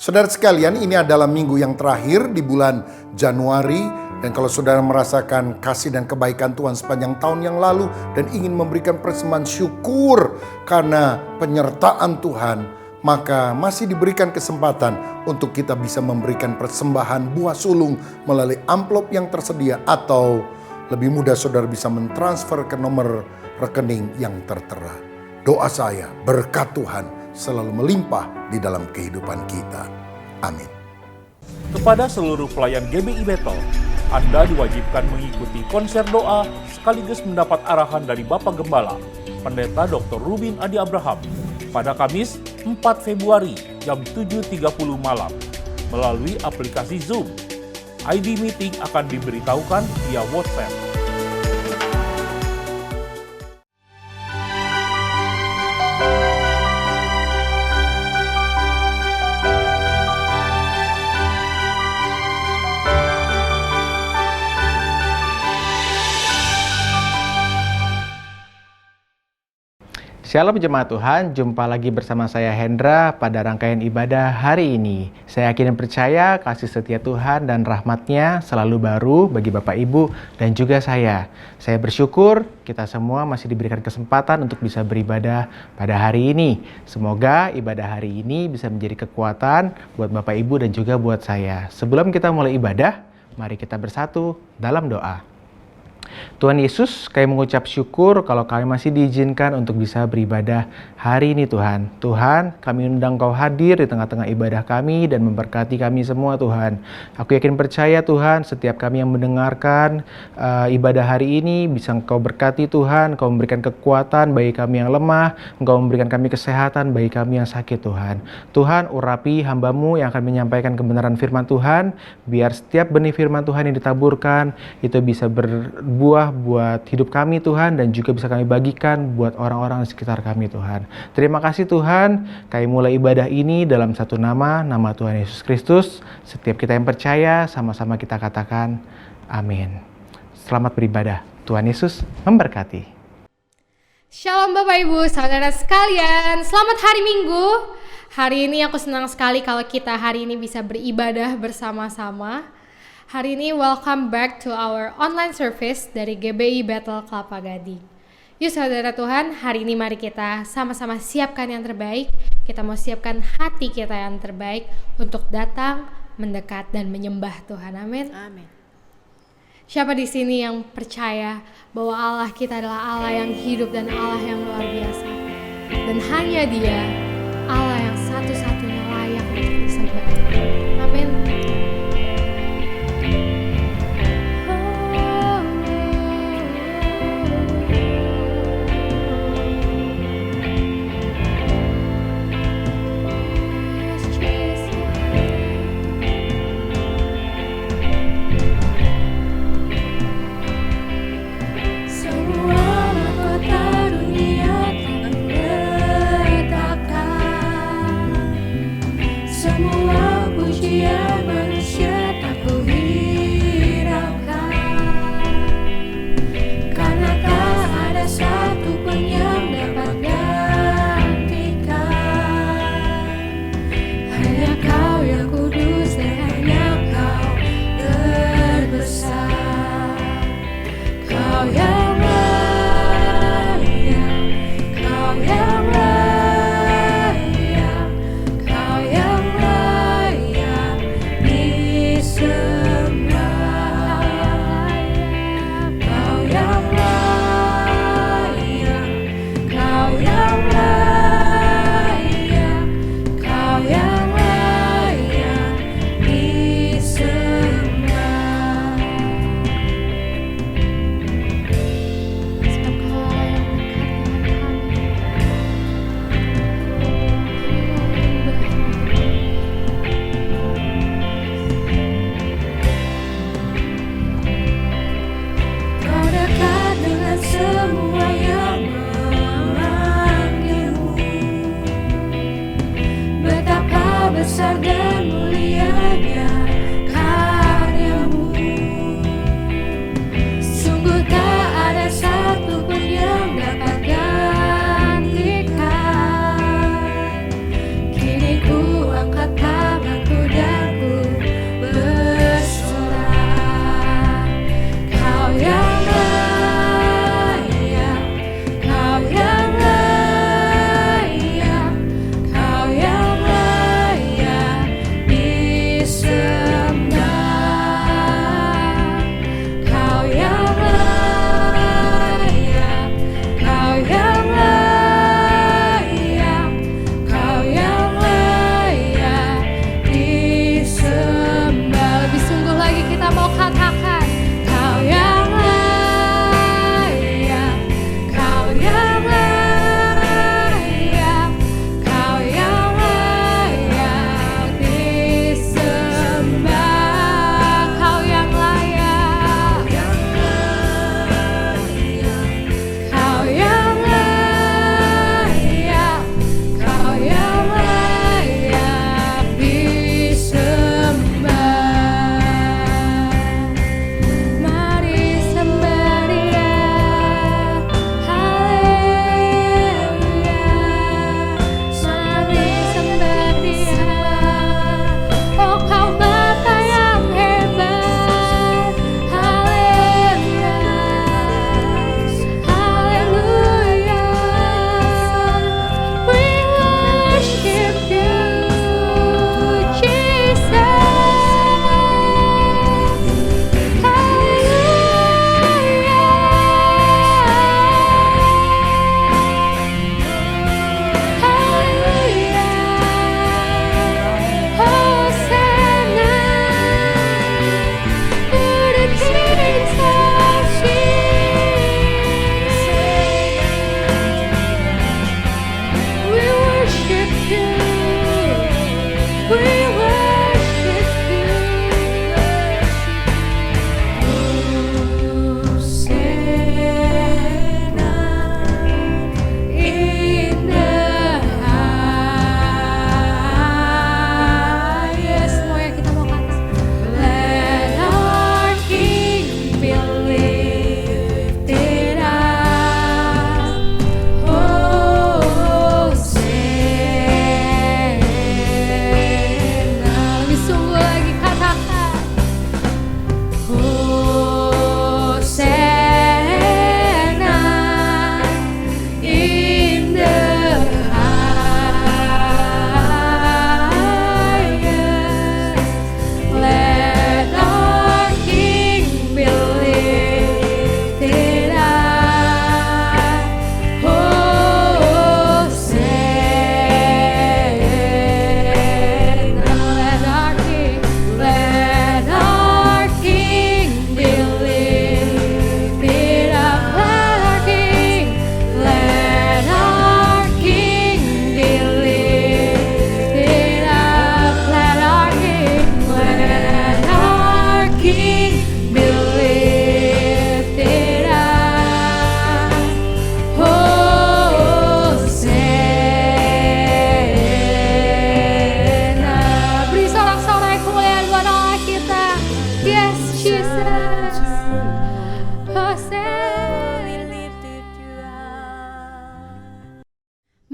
Saudara sekalian, ini adalah minggu yang terakhir di bulan Januari. Dan kalau saudara merasakan kasih dan kebaikan Tuhan sepanjang tahun yang lalu dan ingin memberikan persembahan syukur karena penyertaan Tuhan, maka masih diberikan kesempatan untuk kita bisa memberikan persembahan buah sulung melalui amplop yang tersedia, atau lebih mudah saudara bisa mentransfer ke nomor rekening yang tertera. Doa saya, berkat Tuhan selalu melimpah di dalam kehidupan kita. Amin. Kepada seluruh pelayan GBI Battle, Anda diwajibkan mengikuti konser doa sekaligus mendapat arahan dari Bapak Gembala, Pendeta Dr. Rubin Adi Abraham, pada Kamis 4 Februari jam 7.30 malam melalui aplikasi Zoom. ID meeting akan diberitahukan via WhatsApp. Shalom jemaat Tuhan, jumpa lagi bersama saya Hendra pada rangkaian ibadah hari ini. Saya yakin dan percaya kasih setia Tuhan dan rahmat-Nya selalu baru bagi Bapak Ibu dan juga saya. Saya bersyukur kita semua masih diberikan kesempatan untuk bisa beribadah pada hari ini. Semoga ibadah hari ini bisa menjadi kekuatan buat Bapak Ibu dan juga buat saya. Sebelum kita mulai ibadah, mari kita bersatu dalam doa. Tuhan Yesus, kami mengucap syukur kalau kami masih diizinkan untuk bisa beribadah hari ini Tuhan. Tuhan, kami undang Kau hadir di tengah-tengah ibadah kami dan memberkati kami semua Tuhan. Aku yakin percaya Tuhan, setiap kami yang mendengarkan ibadah hari ini bisa Engkau berkati Tuhan. Engkau memberikan kekuatan bagi kami yang lemah, Engkau memberikan kami kesehatan bagi kami yang sakit Tuhan. Tuhan, urapi hamba-Mu yang akan menyampaikan kebenaran firman Tuhan, biar setiap benih firman Tuhan yang ditaburkan itu bisa berbuah buat hidup kami Tuhan, dan juga bisa kami bagikan buat orang-orang di sekitar kami Tuhan. Terima kasih Tuhan, kami mulai ibadah ini dalam satu nama Tuhan Yesus Kristus. Setiap kita yang percaya, sama-sama kita katakan amin. Selamat beribadah. Tuhan Yesus memberkati. Shalom Bapak Ibu, saudara sekalian, selamat hari Minggu. Hari ini aku senang sekali kalau kita hari ini bisa beribadah bersama-sama. Hari ini welcome back to our online service dari GBI Battle Kelapa Gading. Yuk saudara Tuhan, hari ini mari kita sama-sama siapkan yang terbaik. Kita mau siapkan hati kita yang terbaik untuk datang, mendekat, dan menyembah Tuhan. Amin. Amin. Siapa di sini yang percaya bahwa Allah kita adalah Allah yang hidup dan Allah yang luar biasa, dan hanya Dia Allah yang satu-satunya layak untuk disembah. Amin. Kau yang layak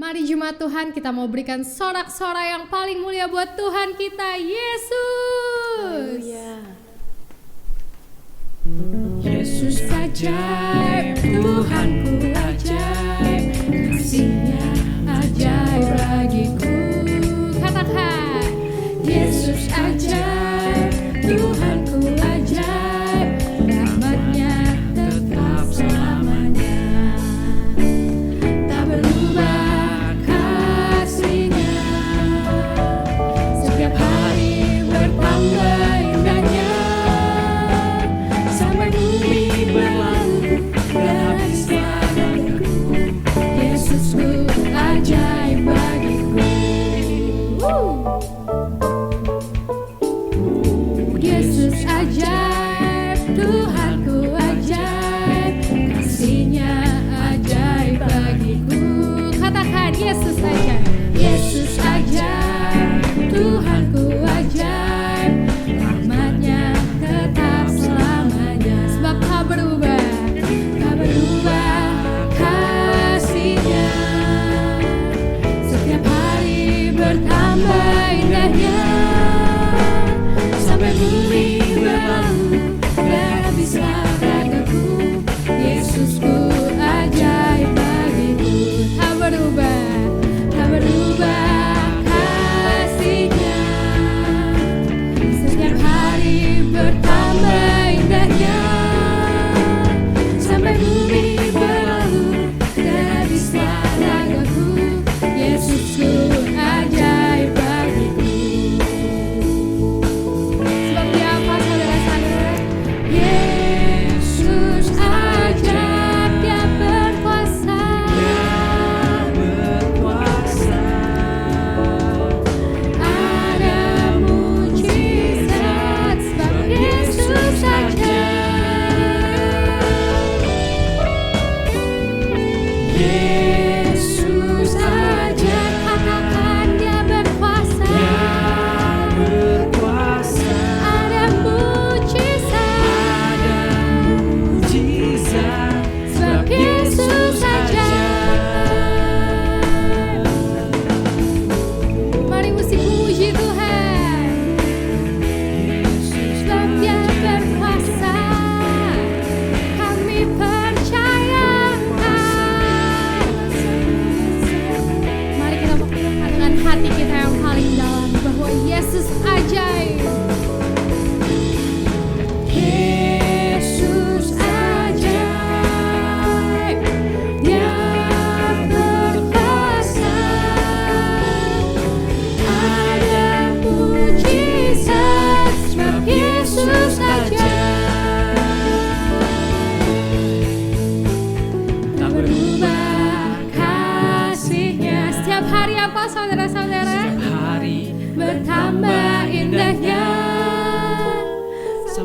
Mari jemaat Tuhan, kita mau berikan sorak-sorai yang paling mulia buat Tuhan kita, Yesus. Yesus ajaib, Tuhanku ajaib, kasih-Nya ajaib bagiku. Katakan, Yesus ajaib, Tuhanku ajaib, rahmat-Nya tetap selamanya. Tak berubah kasih-Nya, setiap hari bertambah indahnya. Sampai bumi berlalu dan habislah namaku, Yesusku ajaib bagiku.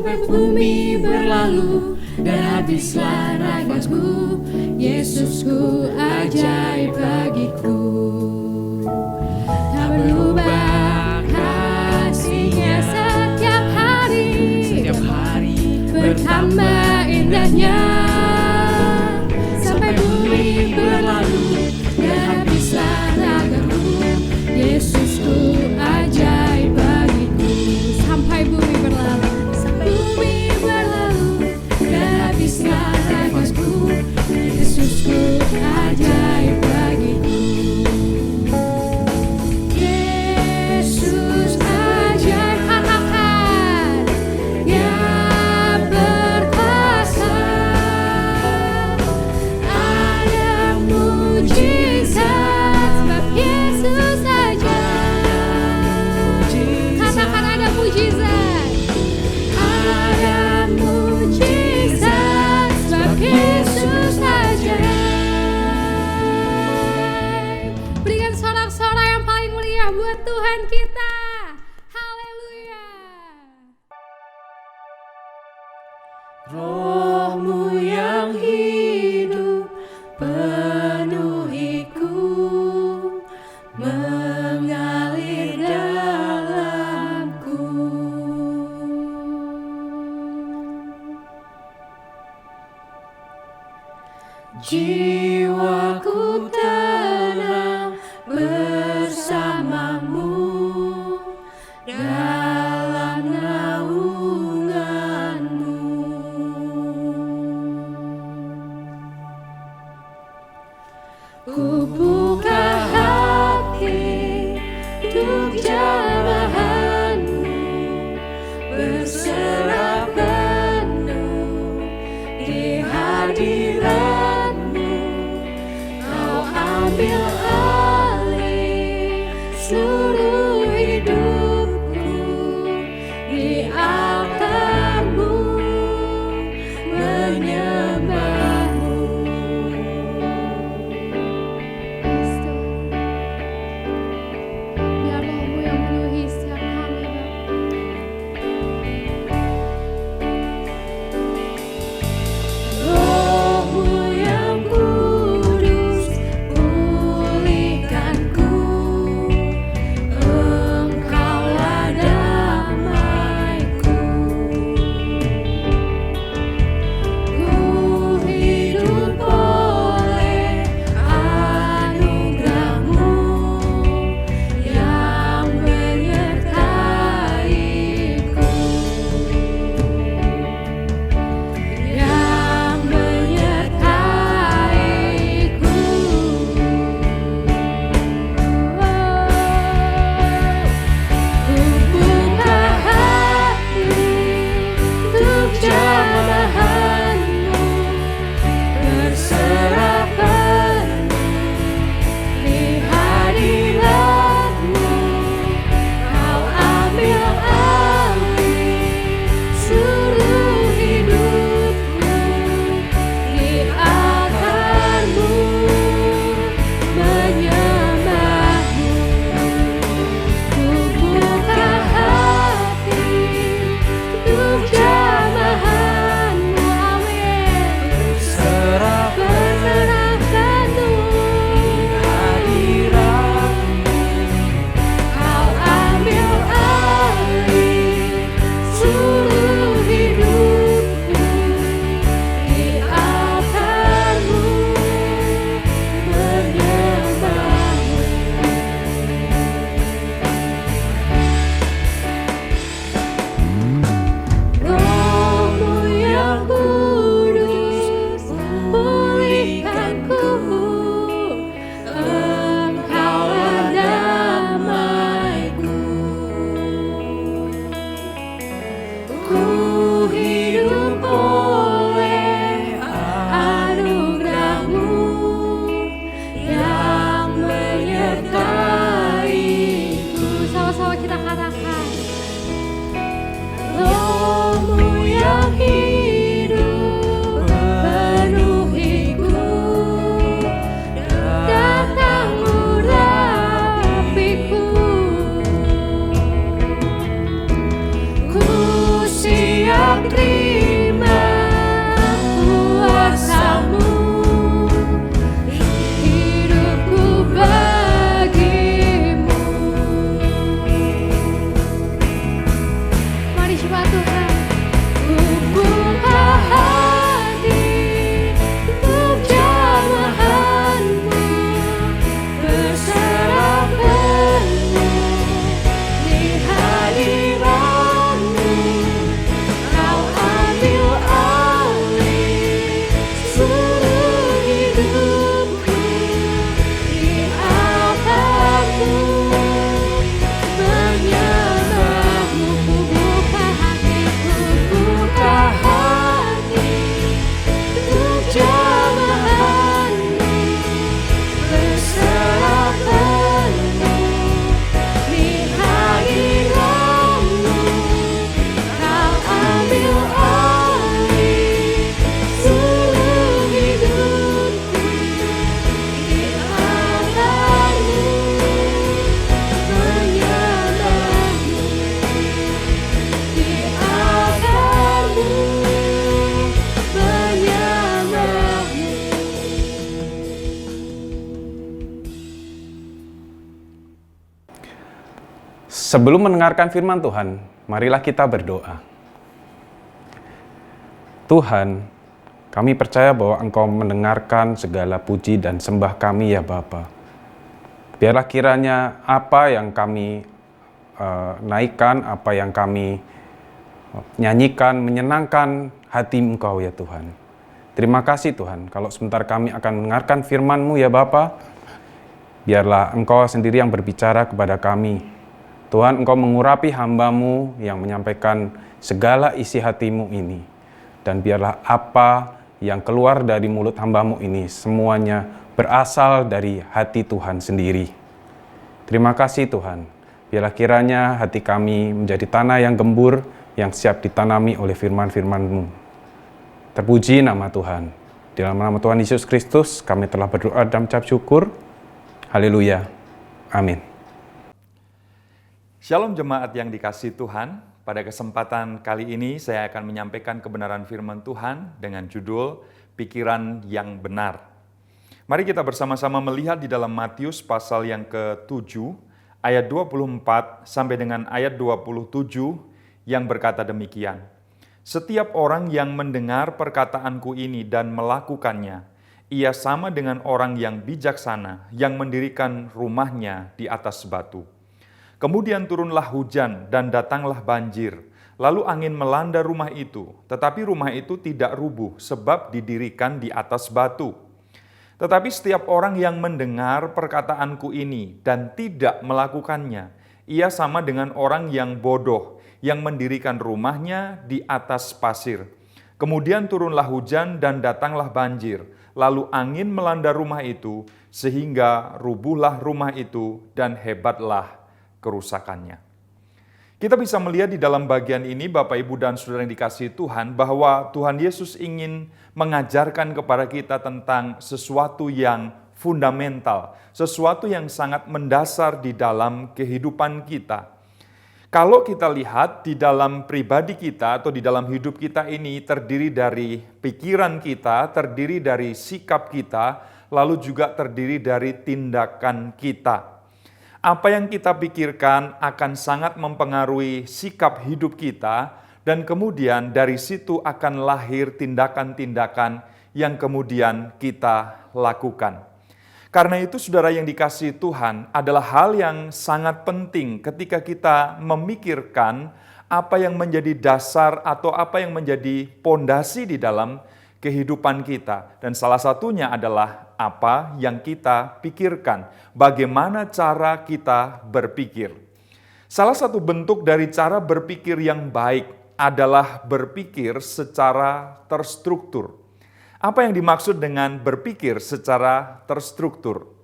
sampai bumi berlalu dan habislah ragaku. Yesusku ajaib bagiku. Tak berubah kasih-Nya setiap hari bertambah indahnya. Sampai bumi berlalu dan habislah ragaku. Yesusku ajaib bagiku. Sampai bumi berlalu dan habislah ragaku. Yesusku ajaib bagiku. Yesus ajaib, katakan, Dia berkuasa. Ada mujizat sebab Yesus ajaib. Katakan ada mujizat. Ada mujizat sebab Yesus ajaib. Berikan sorak-sorai yang paling mulia buat Tuhan kita. Haleluya. Roh-Mu yang hidup penuhiku, mengalir dalamku. Jiwaku tenang bersamamu dalam naungan-Mu. Ku buka hati untuk jamahan-Mu, berserah penuh di hadirat-Mu. Kau ambil alih seluruh hidupku. Sebelum mendengarkan firman Tuhan, marilah kita berdoa. Tuhan, kami percaya bahwa Engkau mendengarkan segala puji dan sembah kami ya Bapa. Biarlah kiranya apa yang kami naikkan, apa yang kami nyanyikan, menyenangkan hati Engkau ya Tuhan. Terima kasih Tuhan, kalau sebentar kami akan mendengarkan firman-Mu ya Bapa, biarlah Engkau sendiri yang berbicara kepada kami. Tuhan, Engkau mengurapi hamba-Mu yang menyampaikan segala isi hati-Mu ini. Dan biarlah apa yang keluar dari mulut hamba-Mu ini semuanya berasal dari hati Tuhan sendiri. Terima kasih Tuhan. Biarlah kiranya hati kami menjadi tanah yang gembur, yang siap ditanami oleh firman-firman-Mu. Terpuji nama Tuhan. Di dalam nama Tuhan Yesus Kristus, kami telah berdoa dan mengucap syukur. Haleluya. Amin. Shalom jemaat yang dikasihi Tuhan, pada kesempatan kali ini saya akan menyampaikan kebenaran firman Tuhan dengan judul Pikiran yang Benar. Mari kita bersama-sama melihat di dalam Matius pasal yang ke-7, ayat 24 sampai dengan ayat 27 yang berkata demikian. Setiap orang yang mendengar perkataanku ini dan melakukannya, ia sama dengan orang yang bijaksana yang mendirikan rumahnya di atas batu. Kemudian turunlah hujan dan datanglah banjir, lalu angin melanda rumah itu, tetapi rumah itu tidak rubuh sebab didirikan di atas batu. Tetapi setiap orang yang mendengar perkataanku ini dan tidak melakukannya, ia sama dengan orang yang bodoh yang mendirikan rumahnya di atas pasir. Kemudian turunlah hujan dan datanglah banjir, lalu angin melanda rumah itu, sehingga rubuhlah rumah itu dan hebatlah kerusakannya. Kita bisa melihat di dalam bagian ini, Bapak, Ibu, dan Saudara yang dikasihi Tuhan, bahwa Tuhan Yesus ingin mengajarkan kepada kita tentang sesuatu yang fundamental, sesuatu yang sangat mendasar di dalam kehidupan kita. Kalau kita lihat di dalam pribadi kita atau di dalam hidup kita ini terdiri dari pikiran kita, terdiri dari sikap kita, lalu juga terdiri dari tindakan kita. Apa yang kita pikirkan akan sangat mempengaruhi sikap hidup kita, dan kemudian dari situ akan lahir tindakan-tindakan yang kemudian kita lakukan. Karena itu, saudara yang dikasihi Tuhan, adalah hal yang sangat penting ketika kita memikirkan apa yang menjadi dasar atau apa yang menjadi pondasi di dalam kehidupan kita. Dan salah satunya adalah apa yang kita pikirkan, bagaimana cara kita berpikir. Salah satu bentuk dari cara berpikir yang baik adalah berpikir secara terstruktur. Apa yang dimaksud dengan berpikir secara terstruktur?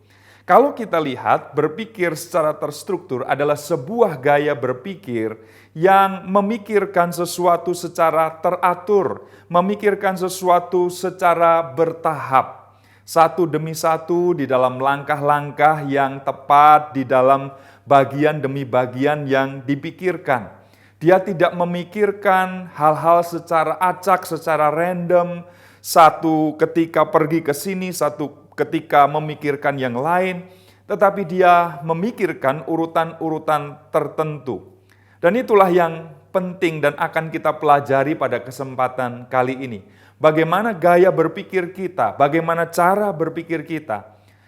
Kalau kita lihat, berpikir secara terstruktur adalah sebuah gaya berpikir yang memikirkan sesuatu secara teratur, memikirkan sesuatu secara bertahap, satu demi satu di dalam langkah-langkah yang tepat, di dalam bagian demi bagian yang dipikirkan. Dia tidak memikirkan hal-hal secara acak, secara random, satu ketika pergi ke sini, satu ketika memikirkan yang lain, tetapi dia memikirkan urutan-urutan tertentu. Dan itulah yang penting dan akan kita pelajari pada kesempatan kali ini. Bagaimana gaya berpikir kita, bagaimana cara berpikir kita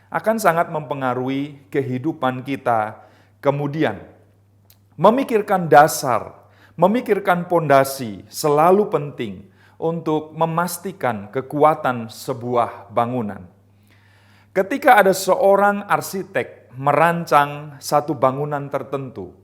akan sangat mempengaruhi kehidupan kita. Kemudian, memikirkan dasar, memikirkan pondasi selalu penting untuk memastikan kekuatan sebuah bangunan. Ketika ada seorang arsitek merancang satu bangunan tertentu,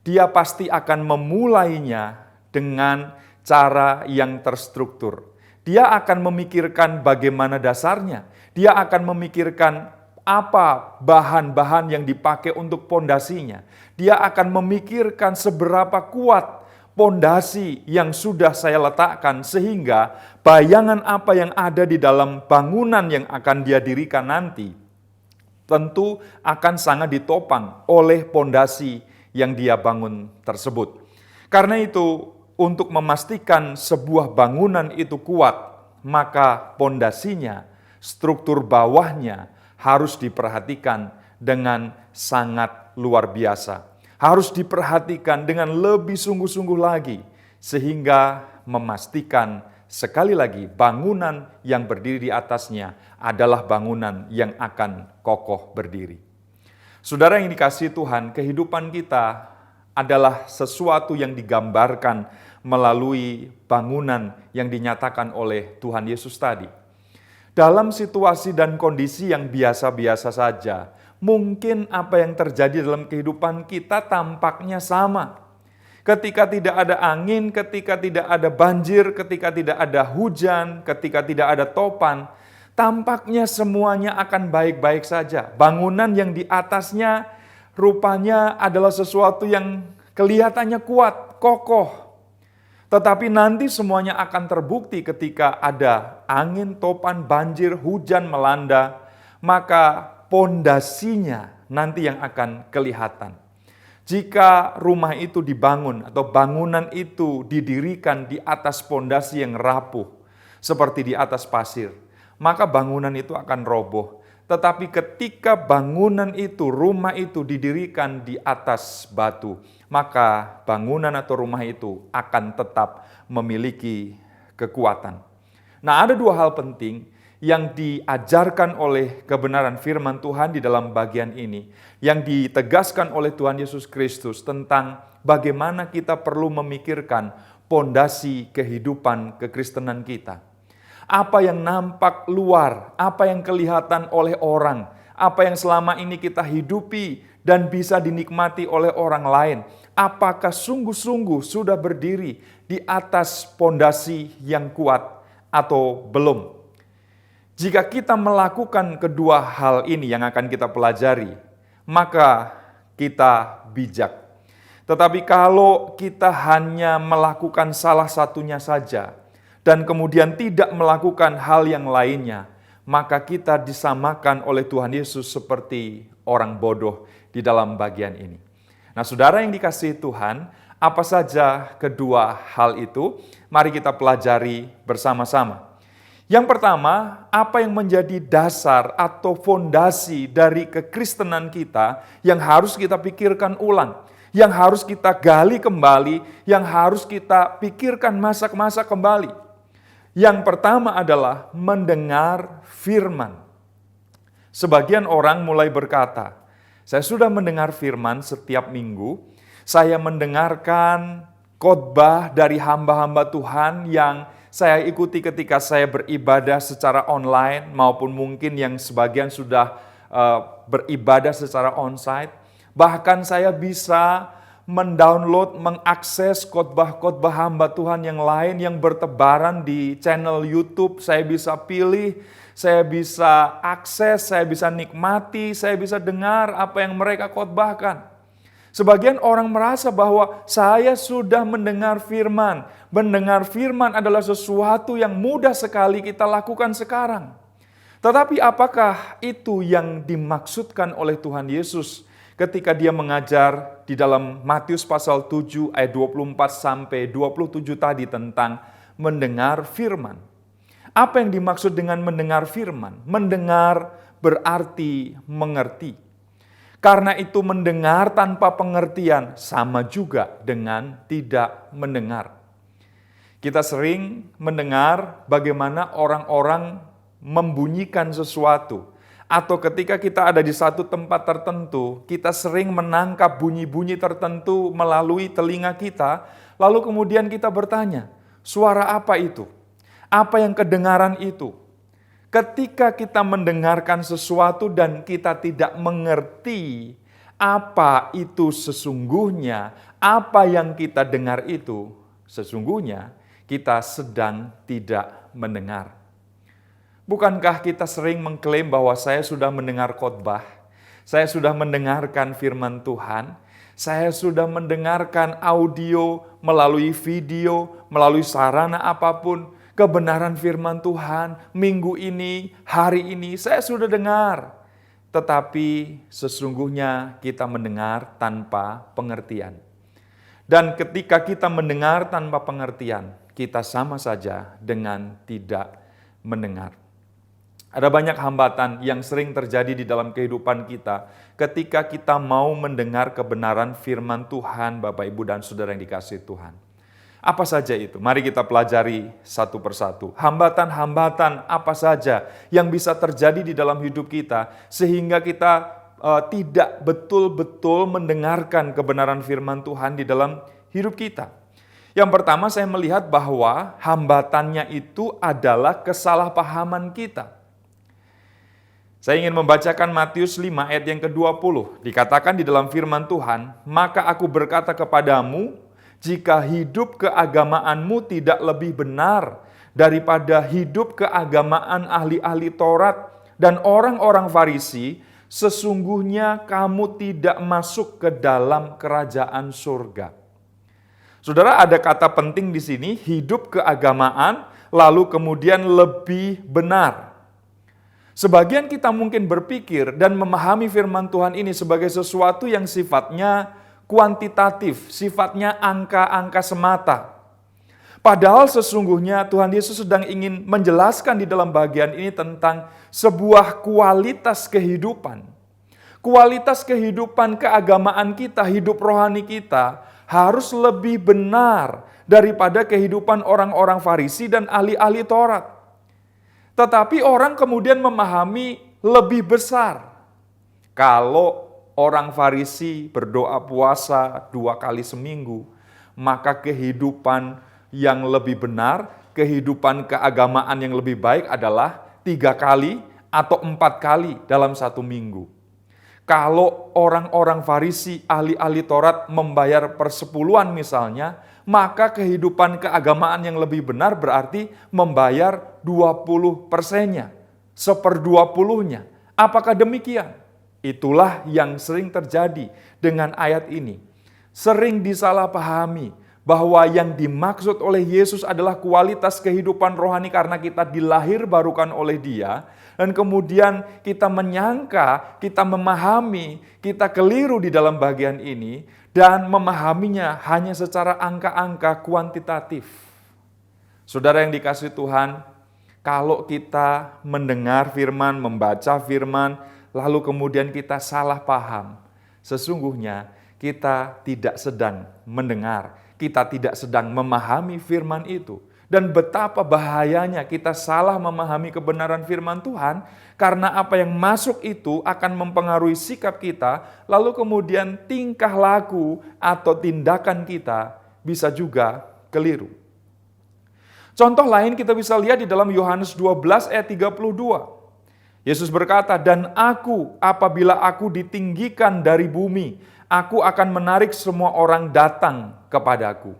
dia pasti akan memulainya dengan cara yang terstruktur. Dia akan memikirkan bagaimana dasarnya. Dia akan memikirkan apa bahan-bahan yang dipakai untuk pondasinya. Dia akan memikirkan seberapa kuat pondasi yang sudah saya letakkan sehingga bayangan apa yang ada di dalam bangunan yang akan dia dirikan nanti tentu akan sangat ditopang oleh pondasi yang dia bangun tersebut. Karena itu, untuk memastikan sebuah bangunan itu kuat, maka pondasinya, struktur bawahnya harus diperhatikan dengan sangat luar biasa. harus diperhatikan dengan lebih sungguh-sungguh lagi, sehingga memastikan sekali lagi bangunan yang berdiri di atasnya adalah bangunan yang akan kokoh berdiri. Saudara yang dikasihi Tuhan, kehidupan kita adalah sesuatu yang digambarkan melalui bangunan yang dinyatakan oleh Tuhan Yesus tadi. Dalam situasi dan kondisi yang biasa-biasa saja, mungkin apa yang terjadi dalam kehidupan kita tampaknya sama. Ketika tidak ada angin, ketika tidak ada banjir, ketika tidak ada hujan, ketika tidak ada topan, tampaknya semuanya akan baik-baik saja. Bangunan yang di atasnya rupanya adalah sesuatu yang kelihatannya kuat, kokoh. Tetapi nanti semuanya akan terbukti ketika ada angin, topan, banjir, hujan melanda, maka pondasinya nanti yang akan kelihatan. Jika rumah itu dibangun atau bangunan itu didirikan di atas pondasi yang rapuh, seperti di atas pasir, maka bangunan itu akan roboh. Tetapi ketika bangunan itu, rumah itu didirikan di atas batu, maka bangunan atau rumah itu akan tetap memiliki kekuatan. Nah, ada dua hal penting yang diajarkan oleh kebenaran firman Tuhan di dalam bagian ini, yang ditegaskan oleh Tuhan Yesus Kristus tentang bagaimana kita perlu memikirkan pondasi kehidupan kekristenan kita. Apa yang nampak luar, apa yang kelihatan oleh orang, apa yang selama ini kita hidupi dan bisa dinikmati oleh orang lain, apakah sungguh-sungguh sudah berdiri di atas pondasi yang kuat atau belum? Jika kita melakukan kedua hal ini yang akan kita pelajari, maka kita bijak. Tetapi kalau kita hanya melakukan salah satunya saja, dan kemudian tidak melakukan hal yang lainnya, maka kita disamakan oleh Tuhan Yesus seperti orang bodoh di dalam bagian ini. Nah, saudara yang dikasihi Tuhan, apa saja kedua hal itu? Mari kita pelajari bersama-sama. Yang pertama, apa yang menjadi dasar atau fondasi dari kekristenan kita yang harus kita pikirkan ulang, yang harus kita gali kembali, yang harus kita pikirkan masak-masak kembali. Yang pertama adalah mendengar firman. Sebagian orang mulai berkata, saya sudah mendengar firman setiap minggu, saya mendengarkan khotbah dari hamba-hamba Tuhan yang saya ikuti ketika saya beribadah secara online, maupun mungkin yang sebagian sudah beribadah secara onsite. Bahkan saya bisa mendownload, mengakses khotbah-khotbah hamba Tuhan yang lain yang bertebaran di channel YouTube. Saya bisa pilih, saya bisa akses, saya bisa nikmati, saya bisa dengar apa yang mereka khotbahkan. Sebagian orang merasa bahwa saya sudah mendengar firman. Mendengar firman adalah sesuatu yang mudah sekali kita lakukan sekarang. Tetapi apakah itu yang dimaksudkan oleh Tuhan Yesus ketika dia mengajar di dalam Matius pasal 7 ayat 24 sampai 27 tadi tentang mendengar firman? Apa yang dimaksud dengan mendengar firman? Mendengar berarti mengerti. Karena itu mendengar tanpa pengertian sama juga dengan tidak mendengar. Kita sering mendengar bagaimana orang-orang membunyikan sesuatu. Atau ketika kita ada di satu tempat tertentu, kita sering menangkap bunyi-bunyi tertentu melalui telinga kita, lalu kemudian kita bertanya, suara apa itu? Apa yang kedengaran itu? Ketika kita mendengarkan sesuatu dan kita tidak mengerti apa itu sesungguhnya, apa yang kita dengar itu, sesungguhnya kita sedang tidak mendengar. Bukankah kita sering mengklaim bahwa saya sudah mendengar khotbah, saya sudah mendengarkan firman Tuhan, saya sudah mendengarkan audio melalui video, melalui sarana apapun, kebenaran firman Tuhan, minggu ini, hari ini, saya sudah dengar. Tetapi sesungguhnya kita mendengar tanpa pengertian. Dan ketika kita mendengar tanpa pengertian, kita sama saja dengan tidak mendengar. Ada banyak hambatan yang sering terjadi di dalam kehidupan kita ketika kita mau mendengar kebenaran firman Tuhan, Bapak, Ibu, dan Saudara yang dikasihi Tuhan. Apa saja itu? Mari kita pelajari satu persatu. Hambatan-hambatan apa saja yang bisa terjadi di dalam hidup kita sehingga kita tidak betul-betul mendengarkan kebenaran firman Tuhan di dalam hidup kita. Yang pertama, saya melihat bahwa hambatannya itu adalah kesalahpahaman kita. Saya ingin membacakan Matius 5 ayat yang ke-20. Dikatakan di dalam firman Tuhan, "Maka aku berkata kepadamu, jika hidup keagamaanmu tidak lebih benar daripada hidup keagamaan ahli-ahli Taurat dan orang-orang Farisi, sesungguhnya kamu tidak masuk ke dalam kerajaan surga." Saudara, ada kata penting di sini, hidup keagamaan, lalu kemudian lebih benar. Sebagian kita mungkin berpikir dan memahami firman Tuhan ini sebagai sesuatu yang sifatnya kuantitatif, sifatnya angka-angka semata. Padahal sesungguhnya Tuhan Yesus sedang ingin menjelaskan di dalam bagian ini tentang sebuah kualitas kehidupan. Kualitas kehidupan keagamaan kita, hidup rohani kita, harus lebih benar daripada kehidupan orang-orang Farisi dan ahli-ahli Taurat. Tetapi orang kemudian memahami lebih besar. Kalau orang Farisi berdoa puasa 2 kali seminggu, maka kehidupan yang lebih benar, kehidupan keagamaan yang lebih baik adalah 3 kali atau 4 kali dalam 1 minggu. Kalau orang-orang Farisi, ahli-ahli Taurat membayar persepuluhan misalnya, maka kehidupan keagamaan yang lebih benar berarti membayar 20%-nya, 1/20-nya. Apakah demikian? Itulah yang sering terjadi dengan ayat ini. Sering disalahpahami bahwa yang dimaksud oleh Yesus adalah kualitas kehidupan rohani karena kita dilahir barukan oleh Dia, dan kemudian kita menyangka, kita memahami, kita keliru di dalam bagian ini, dan memahaminya hanya secara angka-angka kuantitatif. Saudara yang dikasihi Tuhan, kalau kita mendengar firman, membaca firman, lalu kemudian kita salah paham, sesungguhnya kita tidak sedang mendengar, kita tidak sedang memahami firman itu. Dan betapa bahayanya kita salah memahami kebenaran firman Tuhan, karena apa yang masuk itu akan mempengaruhi sikap kita, lalu kemudian tingkah laku atau tindakan kita bisa juga keliru. Contoh lain kita bisa lihat di dalam Yohanes 12 ayat 32. Yesus berkata, "Dan aku, apabila aku ditinggikan dari bumi, aku akan menarik semua orang datang kepadaku."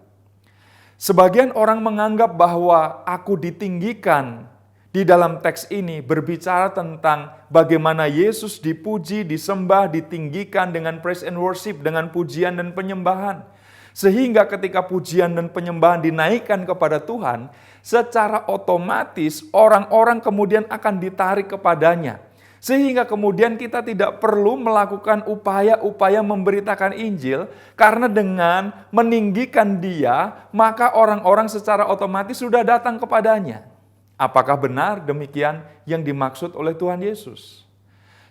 Sebagian orang menganggap bahwa aku ditinggikan di dalam teks ini berbicara tentang bagaimana Yesus dipuji, disembah, ditinggikan dengan praise and worship, dengan pujian dan penyembahan. Sehingga ketika pujian dan penyembahan dinaikkan kepada Tuhan, secara otomatis orang-orang kemudian akan ditarik kepadanya. Sehingga kemudian kita tidak perlu melakukan upaya-upaya memberitakan Injil, karena dengan meninggikan Dia, maka orang-orang secara otomatis sudah datang kepadanya. Apakah benar demikian yang dimaksud oleh Tuhan Yesus?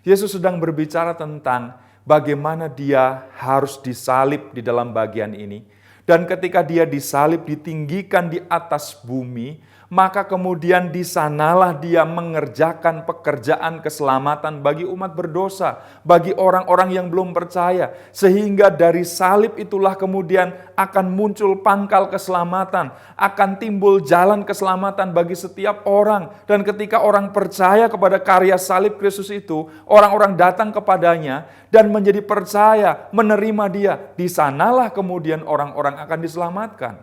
Yesus sedang berbicara tentang bagaimana Dia harus disalib di dalam bagian ini. Dan ketika Dia disalib, ditinggikan di atas bumi, maka kemudian di sanalah Dia mengerjakan pekerjaan keselamatan bagi umat berdosa, bagi orang-orang yang belum percaya. Sehingga dari salib itulah kemudian akan muncul pangkal keselamatan, akan timbul jalan keselamatan bagi setiap orang. Dan ketika orang percaya kepada karya salib Kristus itu, orang-orang datang kepadanya dan menjadi percaya, menerima Dia. Di sanalah kemudian orang-orang akan diselamatkan.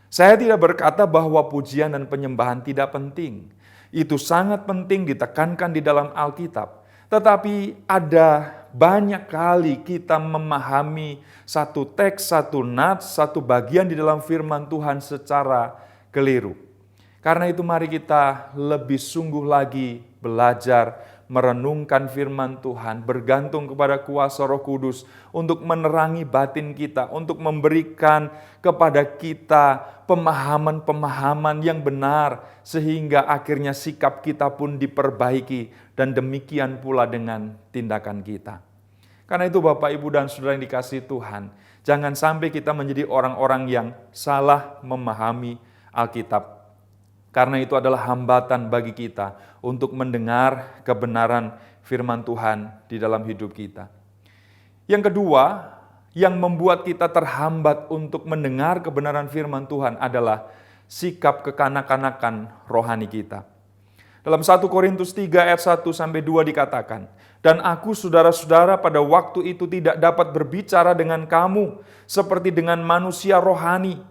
Saya tidak berkata bahwa pujian dan penyembahan tidak penting. Itu sangat penting, ditekankan di dalam Alkitab. Tetapi ada banyak kali kita memahami satu teks, satu nats, satu bagian di dalam firman Tuhan secara keliru. Karena itu mari kita lebih sungguh lagi belajar merenungkan firman Tuhan, bergantung kepada kuasa Roh Kudus untuk menerangi batin kita, untuk memberikan kepada kita pemahaman-pemahaman yang benar, sehingga akhirnya sikap kita pun diperbaiki, dan demikian pula dengan tindakan kita. Karena itu Bapak, Ibu, dan Saudara yang dikasihi Tuhan, jangan sampai kita menjadi orang-orang yang salah memahami Alkitab. Karena itu adalah hambatan bagi kita untuk mendengar kebenaran firman Tuhan di dalam hidup kita. Yang kedua, yang membuat kita terhambat untuk mendengar kebenaran firman Tuhan adalah sikap kekanak-kanakan rohani kita. Dalam 1 Korintus 3 ayat 1-2 dikatakan, "Dan aku saudara-saudara pada waktu itu tidak dapat berbicara dengan kamu seperti dengan manusia rohani,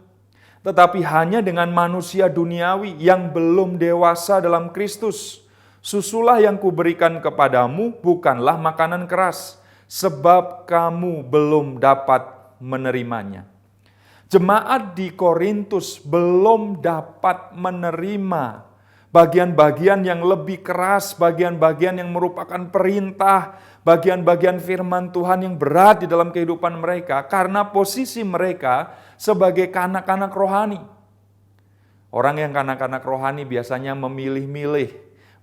tetapi hanya dengan manusia duniawi yang belum dewasa dalam Kristus. Susulah yang kuberikan kepadamu bukanlah makanan keras, sebab kamu belum dapat menerimanya." Jemaat di Korintus belum dapat menerima bagian-bagian yang lebih keras, bagian-bagian yang merupakan perintah, bagian-bagian firman Tuhan yang berat di dalam kehidupan mereka, karena posisi mereka sebagai kanak-kanak rohani. Orang yang kanak-kanak rohani biasanya memilih-milih,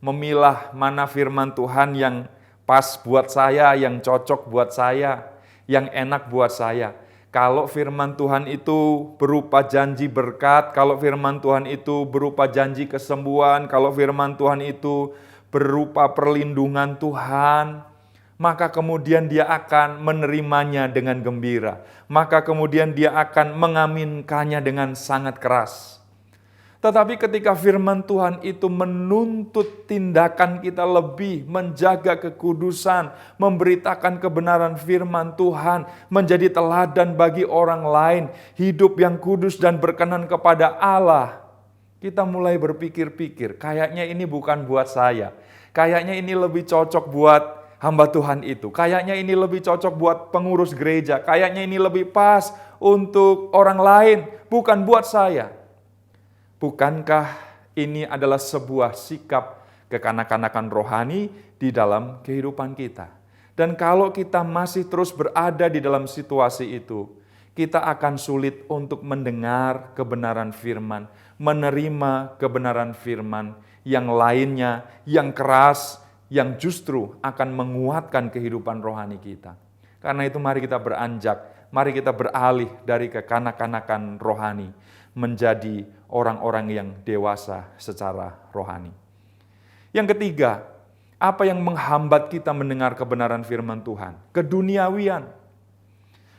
memilah mana firman Tuhan yang pas buat saya, yang cocok buat saya, yang enak buat saya. Kalau firman Tuhan itu berupa janji berkat, kalau firman Tuhan itu berupa janji kesembuhan, kalau firman Tuhan itu berupa perlindungan Tuhan, maka kemudian dia akan menerimanya dengan gembira. Maka kemudian dia akan mengaminkannya dengan sangat keras. Tetapi ketika firman Tuhan itu menuntut tindakan kita lebih, menjaga kekudusan, memberitakan kebenaran firman Tuhan, menjadi teladan bagi orang lain, hidup yang kudus dan berkenan kepada Allah, kita mulai berpikir-pikir, kayaknya ini bukan buat saya, kayaknya ini lebih cocok buat hamba Tuhan itu, kayaknya ini lebih cocok buat pengurus gereja, kayaknya ini lebih pas untuk orang lain, bukan buat saya. Bukankah ini adalah sebuah sikap kekanak-kanakan rohani di dalam kehidupan kita? Dan kalau kita masih terus berada di dalam situasi itu, kita akan sulit untuk mendengar kebenaran firman, menerima kebenaran firman yang lainnya, yang keras, yang justru akan menguatkan kehidupan rohani kita. Karena itu mari kita beranjak, mari kita beralih dari kekanak-kanakan rohani menjadi orang-orang yang dewasa secara rohani. Yang ketiga, apa yang menghambat kita mendengar kebenaran firman Tuhan? Keduniawian.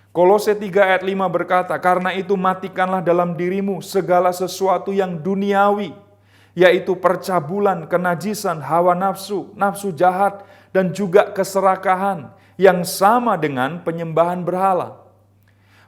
Kolose 3 ayat 5 berkata, "Karena itu matikanlah dalam dirimu segala sesuatu yang duniawi, yaitu percabulan, kenajisan, hawa nafsu, nafsu jahat, dan juga keserakahan yang sama dengan penyembahan berhala."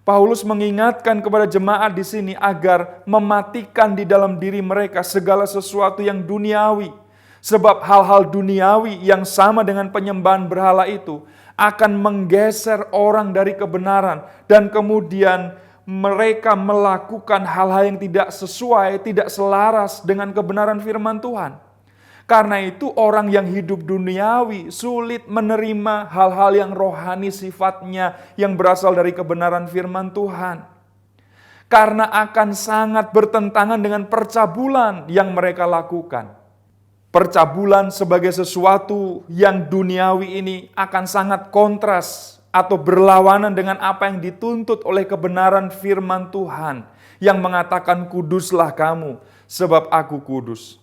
Paulus mengingatkan kepada jemaat di sini agar mematikan di dalam diri mereka segala sesuatu yang duniawi. Sebab hal-hal duniawi yang sama dengan penyembahan berhala itu akan menggeser orang dari kebenaran. Dan kemudian mereka melakukan hal-hal yang tidak sesuai, tidak selaras dengan kebenaran firman Tuhan. Karena itu orang yang hidup duniawi sulit menerima hal-hal yang rohani sifatnya yang berasal dari kebenaran firman Tuhan. Karena akan sangat bertentangan dengan percabulan yang mereka lakukan. Percabulan sebagai sesuatu yang duniawi ini akan sangat kontras atau berlawanan dengan apa yang dituntut oleh kebenaran firman Tuhan yang mengatakan, "Kuduslah kamu sebab aku kudus."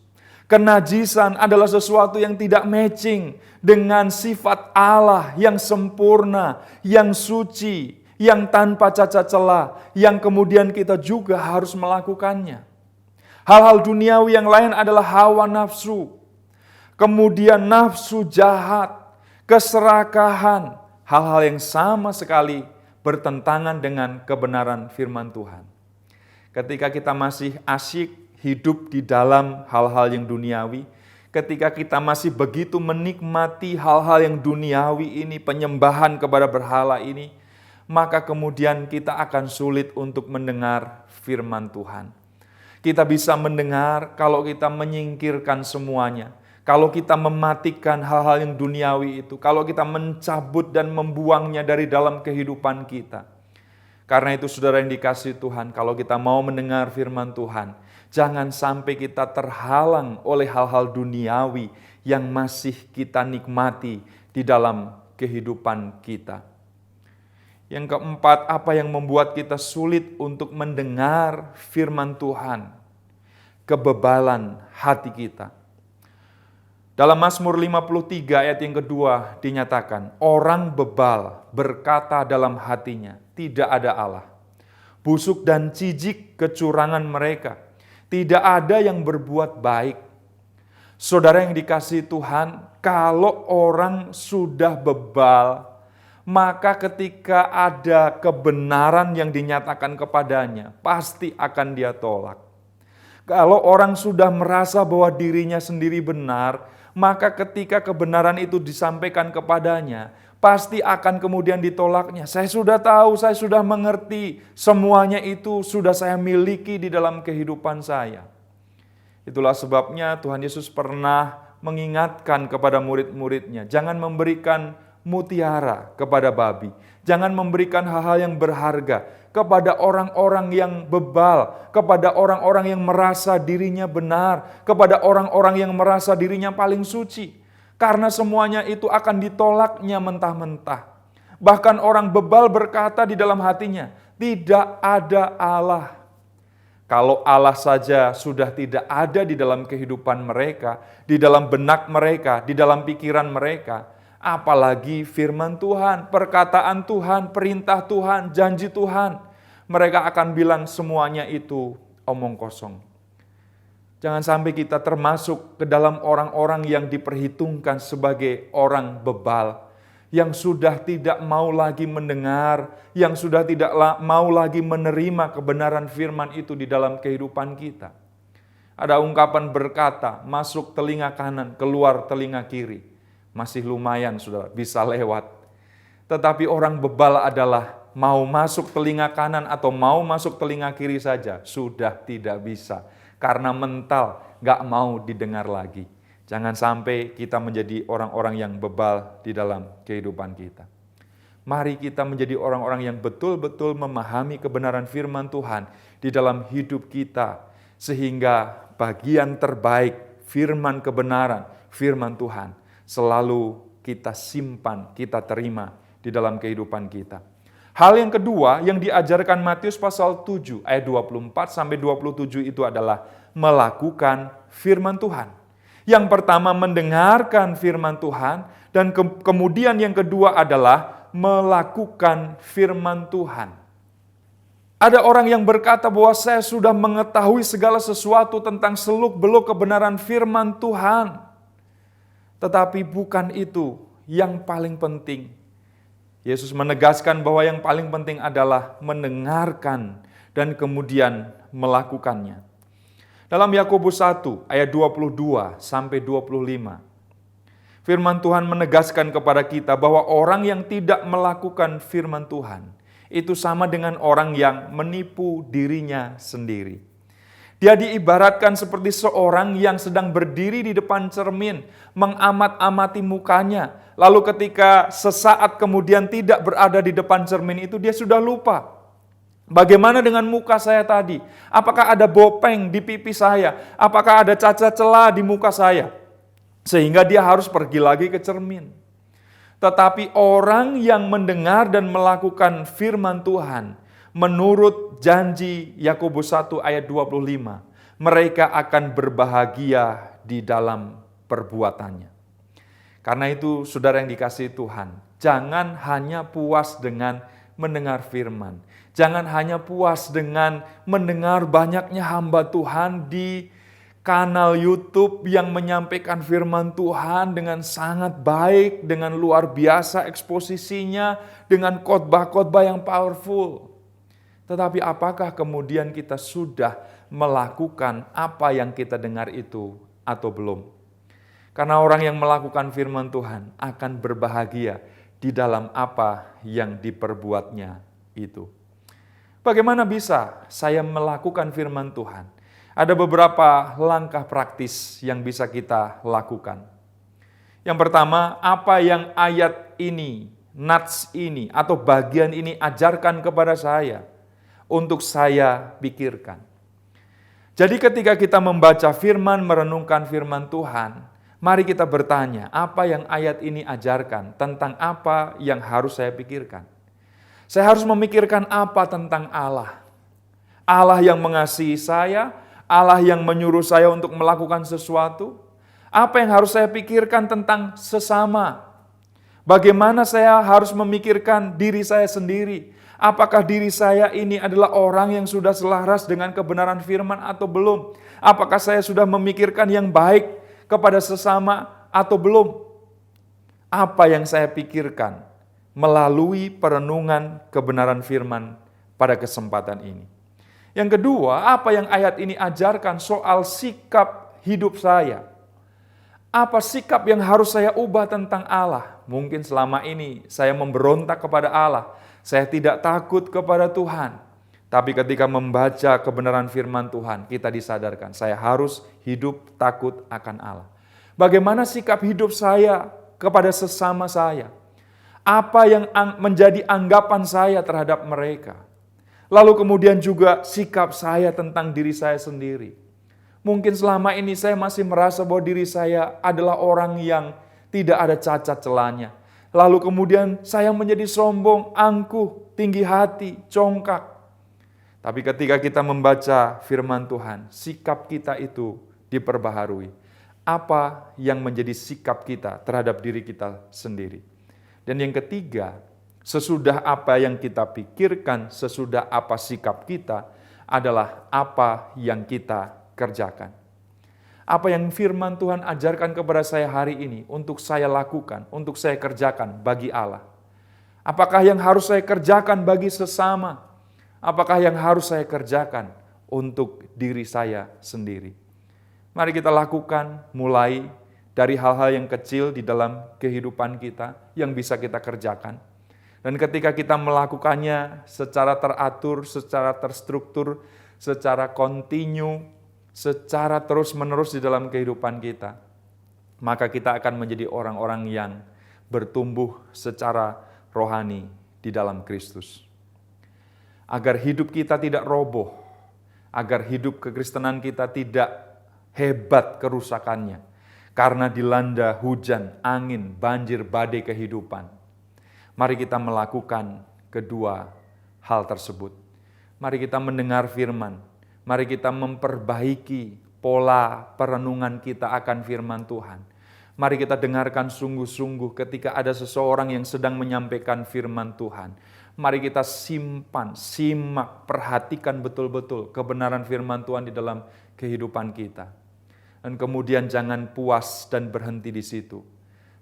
Kenajisan adalah sesuatu yang tidak matching dengan sifat Allah yang sempurna, yang suci, yang tanpa cacat celah, yang kemudian kita juga harus melakukannya. Hal-hal duniawi yang lain adalah hawa nafsu, kemudian nafsu jahat, keserakahan, hal-hal yang sama sekali bertentangan dengan kebenaran firman Tuhan. Ketika kita masih asyik hidup di dalam hal-hal yang duniawi, ketika kita masih begitu menikmati hal-hal yang duniawi ini, penyembahan kepada berhala ini, maka kemudian kita akan sulit untuk mendengar firman Tuhan. Kita bisa mendengar kalau kita menyingkirkan semuanya, Kalau kita mematikan hal-hal yang duniawi itu, kalau kita mencabut dan membuangnya dari dalam kehidupan kita. Karena itu saudara yang dikasihi Tuhan, kalau kita mau mendengar firman Tuhan, jangan sampai kita terhalang oleh hal-hal duniawi yang masih kita nikmati di dalam kehidupan kita. Yang keempat, apa yang membuat kita sulit untuk mendengar firman Tuhan? Kebebalan hati kita. Dalam Mazmur 53 ayat yang kedua dinyatakan, orang bebal berkata dalam hatinya, tidak ada Allah. Busuk dan jijik kecurangan mereka, tidak ada yang berbuat baik. Saudara yang dikasihi Tuhan, kalau orang sudah bebal, maka ketika ada kebenaran yang dinyatakan kepadanya, pasti akan dia tolak. Kalau orang sudah merasa bahwa dirinya sendiri benar, maka ketika kebenaran itu disampaikan kepadanya, pasti akan kemudian ditolaknya. Saya sudah tahu, saya sudah mengerti, semuanya itu sudah saya miliki di dalam kehidupan saya. Itulah sebabnya Tuhan Yesus pernah mengingatkan kepada murid-muridnya, jangan memberikan mutiara kepada babi, jangan memberikan hal-hal yang berharga kepada orang-orang yang bebal, kepada orang-orang yang merasa dirinya benar, kepada orang-orang yang merasa dirinya paling suci. Karena semuanya itu akan ditolaknya mentah-mentah. Bahkan orang bebal berkata di dalam hatinya, tidak ada Allah. Kalau Allah saja sudah tidak ada di dalam kehidupan mereka, di dalam benak mereka, di dalam pikiran mereka, apalagi firman Tuhan, perkataan Tuhan, perintah Tuhan, janji Tuhan. Mereka akan bilang semuanya itu omong kosong. Jangan sampai kita termasuk ke dalam orang-orang yang diperhitungkan sebagai orang bebal, yang sudah tidak mau lagi mendengar, yang sudah tidak mau lagi menerima kebenaran firman itu di dalam kehidupan kita. Ada ungkapan berkata, masuk telinga kanan, keluar telinga kiri. Masih lumayan sudah bisa lewat. Tetapi orang bebal adalah mau masuk telinga kanan atau mau masuk telinga kiri saja, sudah tidak bisa. Karena mental gak mau didengar lagi. Jangan sampai kita menjadi orang-orang yang bebal di dalam kehidupan kita. Mari kita menjadi orang-orang yang betul-betul memahami kebenaran firman Tuhan di dalam hidup kita. Sehingga bagian terbaik firman kebenaran, firman Tuhan, selalu kita simpan, kita terima di dalam kehidupan kita. Hal yang kedua yang diajarkan Matius pasal 7 ayat 24 sampai 27 itu adalah melakukan firman Tuhan. Yang pertama mendengarkan firman Tuhan dan kemudian yang kedua adalah melakukan firman Tuhan. Ada orang yang berkata bahwa saya sudah mengetahui segala sesuatu tentang seluk-beluk kebenaran firman Tuhan. Tetapi bukan itu yang paling penting. Yesus menegaskan bahwa yang paling penting adalah mendengarkan dan kemudian melakukannya. Dalam Yakobus 1 ayat 22 sampai 25. Firman Tuhan menegaskan kepada kita bahwa orang yang tidak melakukan firman Tuhan itu sama dengan orang yang menipu dirinya sendiri. Dia diibaratkan seperti seorang yang sedang berdiri di depan cermin, mengamat-amati mukanya. Lalu ketika sesaat kemudian tidak berada di depan cermin itu, dia sudah lupa. Bagaimana dengan muka saya tadi? Apakah ada bopeng di pipi saya? Apakah ada cacat celah di muka saya? Sehingga dia harus pergi lagi ke cermin. Tetapi orang yang mendengar dan melakukan firman Tuhan, menurut janji Yakobus 1 ayat 25, mereka akan berbahagia di dalam perbuatannya. Karena itu saudara yang dikasihi Tuhan, jangan hanya puas dengan mendengar firman. Jangan hanya puas dengan mendengar banyaknya hamba Tuhan di kanal YouTube yang menyampaikan firman Tuhan dengan sangat baik, dengan luar biasa eksposisinya, dengan khotbah-khotbah yang powerful. Tetapi apakah kemudian kita sudah melakukan apa yang kita dengar itu atau belum? Karena orang yang melakukan firman Tuhan akan berbahagia di dalam apa yang diperbuatnya itu. Bagaimana bisa saya melakukan firman Tuhan? Ada beberapa langkah praktis yang bisa kita lakukan. Yang pertama, apa yang ayat ini, nats ini, atau bagian ini ajarkan kepada saya untuk saya pikirkan. Jadi ketika kita membaca firman, merenungkan firman Tuhan, mari kita bertanya, apa yang ayat ini ajarkan tentang apa yang harus saya pikirkan. Saya harus memikirkan apa tentang Allah. Allah yang mengasihi saya, Allah yang menyuruh saya untuk melakukan sesuatu. Apa yang harus saya pikirkan tentang sesama? Bagaimana saya harus memikirkan diri saya sendiri? Apakah diri saya ini adalah orang yang sudah selaras dengan kebenaran firman atau belum? Apakah saya sudah memikirkan yang baik kepada sesama atau belum? Apa yang saya pikirkan melalui perenungan kebenaran firman pada kesempatan ini? Yang kedua, apa yang ayat ini ajarkan soal sikap hidup saya? Apa sikap yang harus saya ubah tentang Allah? Mungkin selama ini saya memberontak kepada Allah. Saya tidak takut kepada Tuhan. Tapi ketika membaca kebenaran firman Tuhan, kita disadarkan, saya harus hidup takut akan Allah. Bagaimana sikap hidup saya kepada sesama saya? Apa yang menjadi anggapan saya terhadap mereka? Lalu kemudian juga sikap saya tentang diri saya sendiri. Mungkin selama ini saya masih merasa bahwa diri saya adalah orang yang tidak ada cacat celahnya. Lalu kemudian saya menjadi sombong, angkuh, tinggi hati, congkak. Tapi ketika kita membaca firman Tuhan, sikap kita itu diperbaharui. Apa yang menjadi sikap kita terhadap diri kita sendiri? Dan yang ketiga, sesudah apa yang kita pikirkan, sesudah apa sikap kita, adalah apa yang kita kerjakan. Apa yang firman Tuhan ajarkan kepada saya hari ini untuk saya lakukan, untuk saya kerjakan bagi Allah. Apakah yang harus saya kerjakan bagi sesama? Apakah yang harus saya kerjakan untuk diri saya sendiri? Mari kita lakukan mulai dari hal-hal yang kecil di dalam kehidupan kita yang bisa kita kerjakan. Dan ketika kita melakukannya secara teratur, secara terstruktur, secara kontinu, secara terus-menerus di dalam kehidupan kita, maka kita akan menjadi orang-orang yang bertumbuh secara rohani di dalam Kristus. Agar hidup kita tidak roboh, agar hidup kekristenan kita tidak hebat kerusakannya, karena dilanda hujan, angin, banjir, badai kehidupan. Mari kita melakukan kedua hal tersebut. Mari kita mendengar firman. Mari kita memperbaiki pola perenungan kita akan firman Tuhan. Mari kita dengarkan sungguh-sungguh ketika ada seseorang yang sedang menyampaikan firman Tuhan. Mari kita simpan, simak, perhatikan betul-betul kebenaran firman Tuhan di dalam kehidupan kita. Dan kemudian jangan puas dan berhenti di situ.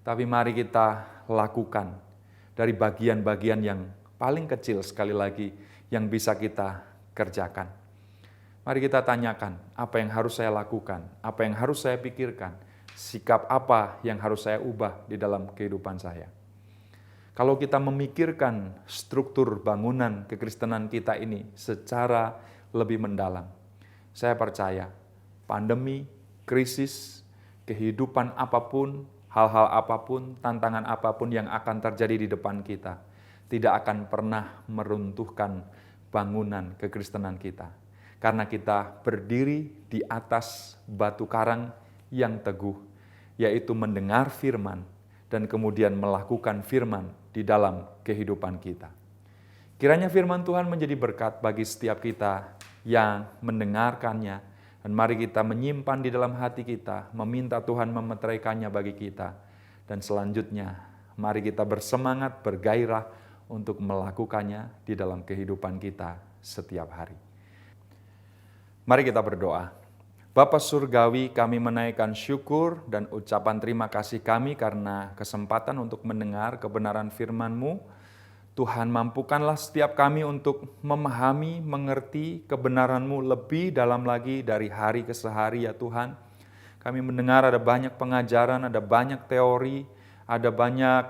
Tapi mari kita lakukan dari bagian-bagian yang paling kecil sekali lagi yang bisa kita kerjakan. Mari kita tanyakan, apa yang harus saya lakukan? Apa yang harus saya pikirkan? Sikap apa yang harus saya ubah di dalam kehidupan saya? Kalau kita memikirkan struktur bangunan kekristenan kita ini secara lebih mendalam, saya percaya pandemi, krisis, kehidupan apapun, hal-hal apapun, tantangan apapun yang akan terjadi di depan kita, tidak akan pernah meruntuhkan bangunan kekristenan kita. Karena kita berdiri di atas batu karang yang teguh, yaitu mendengar firman dan kemudian melakukan firman di dalam kehidupan kita. Kiranya firman Tuhan menjadi berkat bagi setiap kita yang mendengarkannya, dan mari kita menyimpan di dalam hati kita, meminta Tuhan memeteraikannya bagi kita. Dan selanjutnya, mari kita bersemangat, bergairah untuk melakukannya di dalam kehidupan kita setiap hari. Mari kita berdoa. Bapa Surgawi, kami menaikkan syukur dan ucapan terima kasih kami karena kesempatan untuk mendengar kebenaran firman-Mu. Tuhan, mampukanlah setiap kami untuk memahami, mengerti kebenaran-Mu lebih dalam lagi dari hari ke hari ya Tuhan. Kami mendengar ada banyak pengajaran, ada banyak teori, ada banyak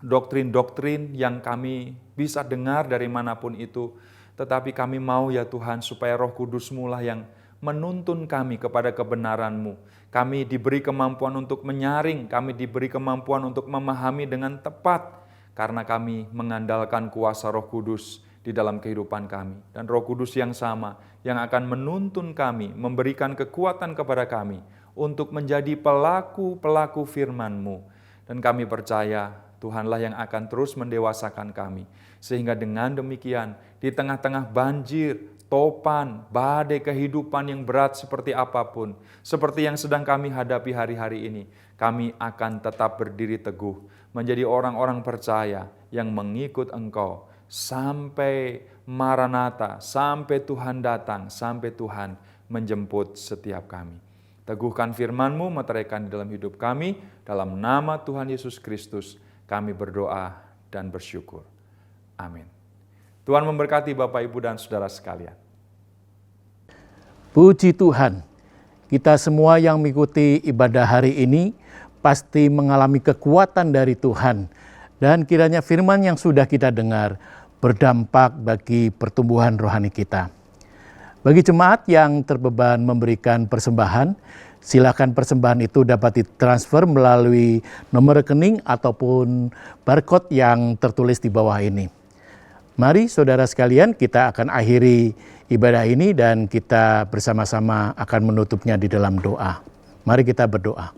doktrin-doktrin yang kami bisa dengar dari manapun itu. Tetapi kami mau ya Tuhan supaya Roh Kudus-Mu lah yang menuntun kami kepada kebenaran-Mu. Kami diberi kemampuan untuk menyaring, kami diberi kemampuan untuk memahami dengan tepat, karena kami mengandalkan kuasa Roh Kudus di dalam kehidupan kami. Dan Roh Kudus yang sama, yang akan menuntun kami, memberikan kekuatan kepada kami untuk menjadi pelaku-pelaku firman-Mu. Dan kami percaya Tuhanlah yang akan terus mendewasakan kami. Sehingga dengan demikian, di tengah-tengah banjir, topan, badai kehidupan yang berat seperti apapun, seperti yang sedang kami hadapi hari-hari ini, kami akan tetap berdiri teguh, menjadi orang-orang percaya yang mengikut Engkau, sampai Maranatha, sampai Tuhan datang, sampai Tuhan menjemput setiap kami. Teguhkan firman-Mu, meteraikan di dalam hidup kami, dalam nama Tuhan Yesus Kristus, kami berdoa dan bersyukur. Amin. Tuhan memberkati Bapak, Ibu, dan Saudara sekalian. Puji Tuhan, kita semua yang mengikuti ibadah hari ini pasti mengalami kekuatan dari Tuhan. Dan kiranya firman yang sudah kita dengar berdampak bagi pertumbuhan rohani kita. Bagi jemaat yang terbeban memberikan persembahan, silakan persembahan itu dapat ditransfer melalui nomor rekening ataupun barcode yang tertulis di bawah ini. Mari saudara sekalian, kita akan akhiri ibadah ini dan kita bersama-sama akan menutupnya di dalam doa. Mari kita berdoa.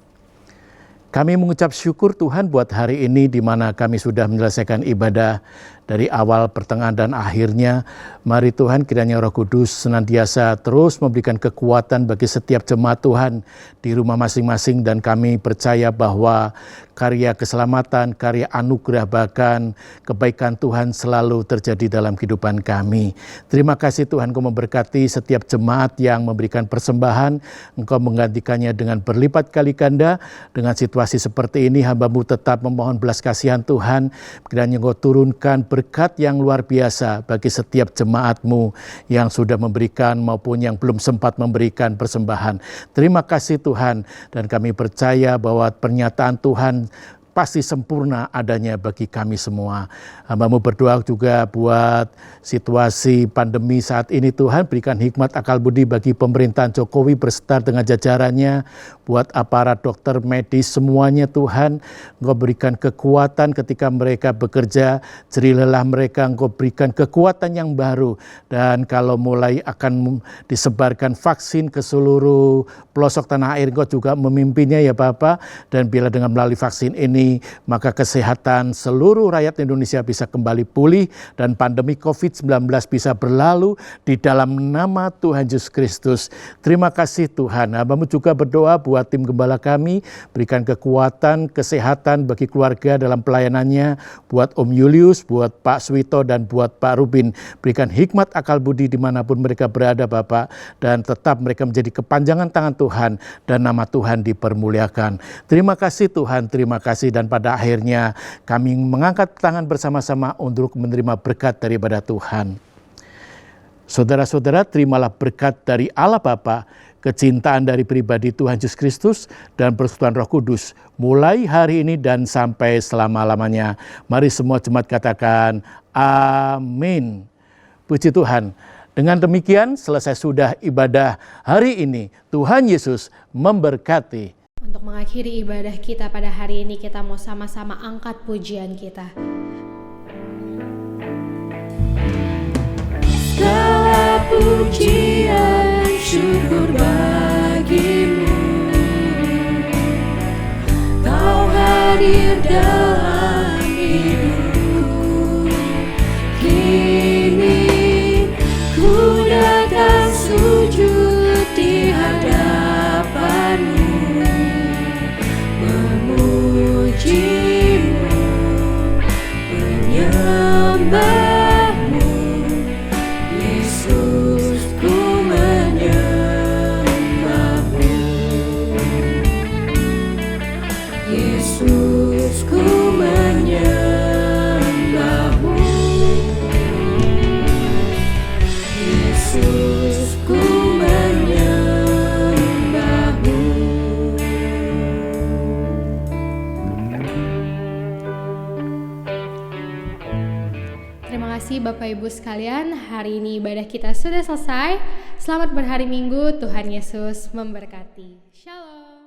Kami mengucap syukur Tuhan buat hari ini di mana kami sudah menyelesaikan ibadah dari awal, pertengahan, dan akhirnya. Mari Tuhan kiranya Roh Kudus senantiasa terus memberikan kekuatan bagi setiap jemaat Tuhan di rumah masing-masing, dan kami percaya bahwa karya keselamatan, karya anugerah, bahkan kebaikan Tuhan selalu terjadi dalam kehidupan kami. Terima kasih Tuhan, Engkau memberkati setiap jemaat yang memberikan persembahan, Engkau menggantikannya dengan berlipat kali ganda. Dengan situasi seperti ini, hamba-Mu tetap memohon belas kasihan Tuhan, kiranya Engkau turunkan berkat yang luar biasa bagi setiap jemaat-Mu yang sudah memberikan maupun yang belum sempat memberikan persembahan. Terima kasih Tuhan, dan kami percaya bahwa pernyataan Tuhan pasti sempurna adanya bagi kami semua. Hamba-Mu berdoa juga buat situasi pandemi saat ini Tuhan, berikan hikmat akal budi bagi pemerintahan Jokowi berserta dengan jajarannya, buat aparat dokter medis semuanya Tuhan, Engkau berikan kekuatan ketika mereka bekerja, jerih lelah mereka Engkau berikan kekuatan yang baru, dan kalau mulai akan disebarkan vaksin ke seluruh pelosok tanah air, Engkau juga memimpinnya ya Bapa, dan bila dengan melalui vaksin ini maka kesehatan seluruh rakyat Indonesia bisa kembali pulih dan pandemi COVID-19 bisa berlalu di dalam nama Tuhan Yesus Kristus. Terima kasih Tuhan. Hamba-Mu juga berdoa buat tim gembala kami, berikan kekuatan, kesehatan bagi keluarga dalam pelayanannya, buat Om Julius, buat Pak Swito, dan buat Pak Rubin. Berikan hikmat akal budi dimanapun mereka berada Bapak, dan tetap mereka menjadi kepanjangan tangan Tuhan dan nama Tuhan dipermuliakan. Terima kasih Tuhan, terima kasih. Dan pada akhirnya kami mengangkat tangan bersama-sama untuk menerima berkat daripada Tuhan. Saudara-saudara, terimalah berkat dari Allah Bapa, kecintaan dari pribadi Tuhan Yesus Kristus, dan persekutuan Roh Kudus mulai hari ini dan sampai selama-lamanya. Mari semua jemaat katakan amin. Puji Tuhan. Dengan demikian selesai sudah ibadah hari ini. Tuhan Yesus memberkati. Untuk mengakhiri ibadah kita pada hari ini, kita mau sama-sama angkat pujian kita. Segala pujian syukur bagimu, Kau hadir dalam hidupku. Kini ku datang sujud di hadapan-Mu, memuji-Mu, menyembah-Mu. Yesus, ku menyembah-Mu. Yesus, ku menyembah-Mu. Yesus, ku menyembah-Mu. Terima kasih Bapak Ibu sekalian, hari ini ibadah kita sudah selesai. Selamat berhari Minggu, Tuhan Yesus memberkati. Shalom.